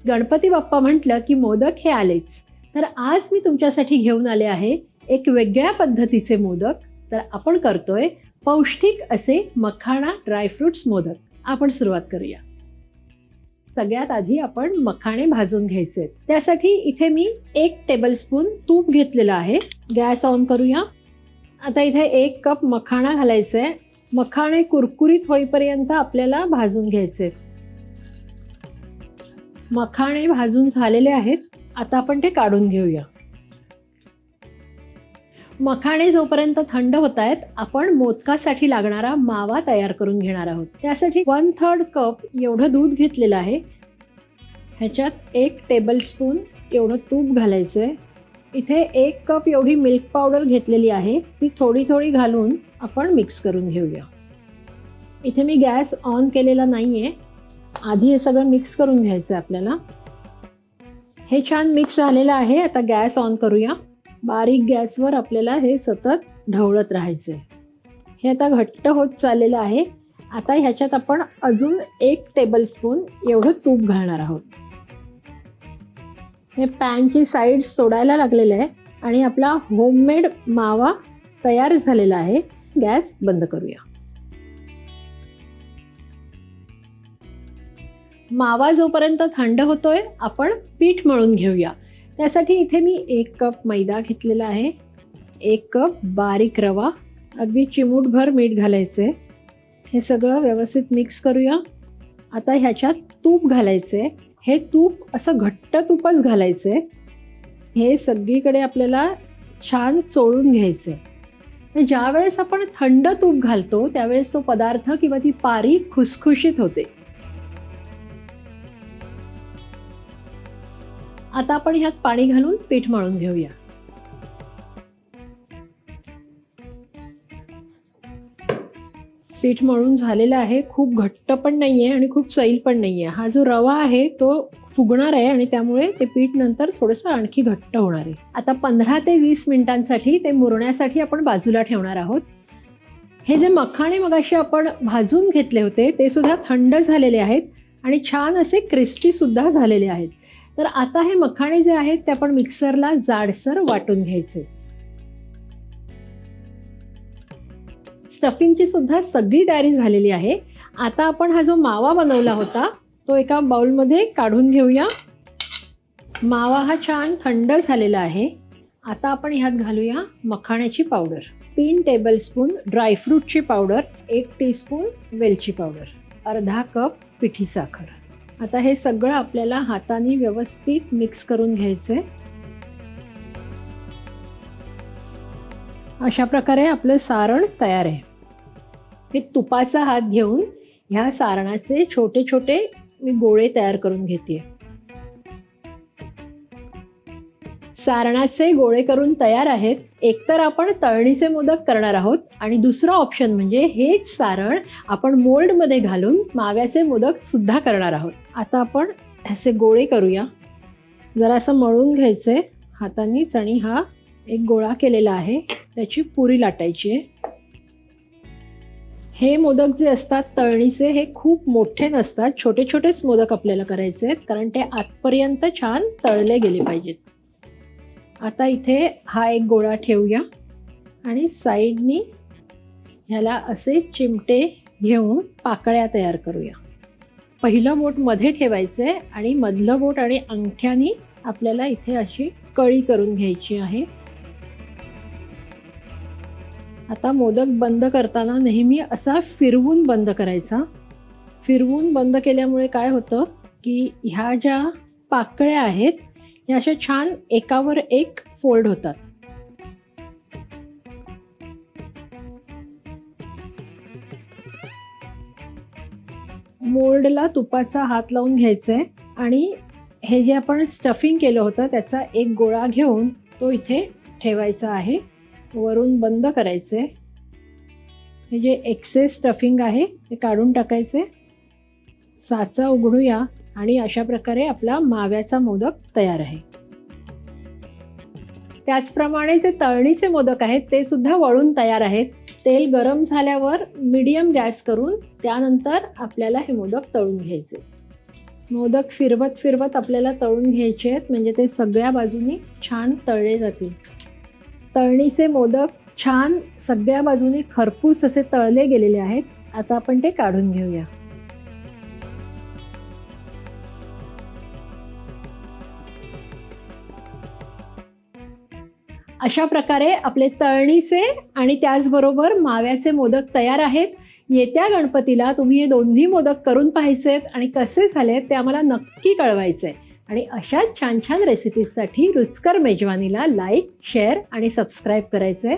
गणपती बाप्पा म्हटलं की मोदक हे आलेच. तर आज मी तुमच्यासाठी घेऊन आले आहे एक वेगळ्या पद्धतीचे मोदक. तर आपण करतोय पौष्टिक असे मखाणा ड्रायफ्रुट्स मोदक. आपण सुरुवात करूया. सगळ्यात आधी आपण मखाणे भाजून घ्यायचे. त्यासाठी इथे मी 1 टेबलस्पून तूप घेतलेलं आहे. गॅस ऑन करूया. आता इथे 1 कप मखाणा घालायचा आहे. मखाणे कुरकुरीत होईपर्यंत आपल्याला भाजून घ्यायचे. मखाणे भाजून झालेले आहेत. आता आपण ते काढून घेऊया. मखाणे जोपर्यंत थंड होत आहेत, आपण मोदकासाठी लागणारा मावा तयार करून घेणार आहोत. त्यासाठी 1/3 कप एवढं दूध घेतलेलं आहे. ह्याच्यात 1 टेबलस्पून एवढं तूप घालायचं आहे. इथे 1 कप एवढी मिल्क पावडर घेतलेली आहे. ती थोडी थोडी घालून आपण मिक्स करून घेऊया. इथे मी गॅस ऑन केलेला नाही आहे. आधी हे सगळं मिक्स करून घ्यायचं आहे आपल्याला. हे छान मिक्स झालेलं आहे. आता गॅस ऑन करूया. बारीक गॅसवर आपल्याला हे सतत ढवळत राहायचं आहे. हे आता घट्ट होत चाललेलं आहे. आता ह्याच्यात आपण अजून 1 टेबलस्पून एवढं तूप घालणार आहोत. हे पॅनची साईड सोडायला लागलेलं आहे आणि आपला होममेड मावा तयार झालेला आहे. गॅस बंद करूया. मावा जोपर्यंत थंड होतोय, आपण पीठ मळून घेऊया. त्यासाठी इथे मी 1 कप मैदा घेतलेला आहे. 1 कप बारीक रवा, अगदी चिमूटभर मीठ घालायचे. हे सगळं व्यवस्थित मिक्स करूया. आता ह्याच्यात तूप घालायचे. हे तूप असं घट्ट तूपच घालायचे. हे सगळीकडे आपल्याला छान चोळून घ्यायचे. ज्या वेळेस आपण थंड तूप घालतो त्यावेळेस तो पदार्थ किंवा ती पारी खुसखुशीत होते. आता आपण ह्यात पाणी घालून पीठ मळून घेऊया. पीठ मळून झालेलं आहे. खूप घट्ट पण नाही आहे आणि खूप सैल पण नाही आहे. हा जो रवा आहे तो फुगणार आहे आणि त्यामुळे ते पीठ नंतर थोडंसं आणखी घट्ट होणार आहे. आता 15 ते 20 मिनिटांसाठी ते मुरण्यासाठी आपण बाजूला ठेवणार आहोत. हे जे मखाणे मगाशी आपण भाजून घेतले होते ते सुद्धा थंड झालेले आहेत आणि छान असे क्रिस्पी सुद्धा झालेले आहेत. तर आता हे मखाणे जे आहेत ते आपण मिक्सरला जाडसर वाटून घ्यायचे. स्टफिंगची सुद्धा सगळी तयारी झालेली आहे. आता आपण हा जो मावा बनवला होता तो एका बाउलमध्ये काढून घेऊया. मावा हा छान थंड झालेला आहे. आता आपण ह्यात घालूया मखाण्याची पावडर, 3 टेबलस्पून ड्रायफ्रूटची पावडर, 1 टीस्पून वेलची पावडर, अर्धा कप पिठी साखर. आता हे सगळं आपल्याला हाताने व्यवस्थित मिक्स करून घ्यायचं आहे. अशा प्रकारे आपलं सारण तयार आहे. हे तुपाचा हात घेऊन ह्या सारणाचे छोटे छोटे मी गोळे तयार करून घेते. सारणाचे गोळे करून तयार आहेत. एकतर आपण तळणीचे मोदक करणार आहोत आणि दुसरं ऑप्शन म्हणजे हेच सारण आपण मोल्डमध्ये घालून माव्याचे मोदक सुद्धा करणार आहोत. आता आपण असे गोळे करूया. जरा असं मळून घ्यायचे हातांनीच आणि हा एक गोळा केलेला आहे त्याची पुरी लाटायची आहे. हे मोदक जे असतात तळणीचे हे खूप मोठे नसतात. छोटे छोटेच मोदक आपल्याला करायचे आहेत कारण ते आतपर्यंत छान तळले गेले पाहिजेत. आता इथे हा एक गोळा ठेवूया आणि साईडनी ह्याला असे चिमटे घेऊन पाकळ्या तयार करूया. पहिलं बोट मध्ये ठेवायचं आणि मधलं बोट आणि अंगठ्यानी आपल्याला इथे अशी कळी करून घ्यायची आहे. आता मोदक बंद करताना नेहमी असा फिरवून बंद करायचा. फिरवून बंद केल्यामुळे काय होतं की ह्या ज्या पाकळ्या आहेत ह्या अशा छान एकावर एक फोल्ड होतात. मोल्डला तुपाचा हात लावून घ्यायचंय आणि हे जे आपण स्टफिंग केलं होतं त्याचा एक गोळा घेऊन तो इथे ठेवायचा आहे. वरून बंद करायचे. हे जे एक्सेस स्टफिंग आहे ते काढून टाकायचे. साचा उघडूया आणि अशा प्रकारे आपला माव्याचा मोदक तयार आहे. त्याचप्रमाणे जे तळणीचे मोदक आहेत ते सुद्धा वळून तयार आहेत. तेल गरम झाल्यावर मीडियम गॅस करून त्यानंतर आपल्याला हे मोदक तळून घ्यायचे. मोदक फिरवत फिरवत आपल्याला तळून घ्यायचे आहेत, म्हणजे ते सगळ्या बाजूनी छान तळले जातील. तळणीचे मोदक छान सगळ्या बाजूनी खरपूस असे तळले गेलेले आहेत. आता आपण ते काढून घेऊया. अशा प्रकारे आपले तळणीचे आणि त्याचबरोबर माव्याचे मोदक तयार आहेत. येत्या गणपतीला तुम्ही हे दोन्ही मोदक करून पाहायचेत आणि कसे झालेत ते आम्हाला नक्की कळवायचे. आणि अशाच छान छान रेसिपीजसाठी रुचकर मेजवानीला लाईक, शेअर आणि सबस्क्राईब करायचे.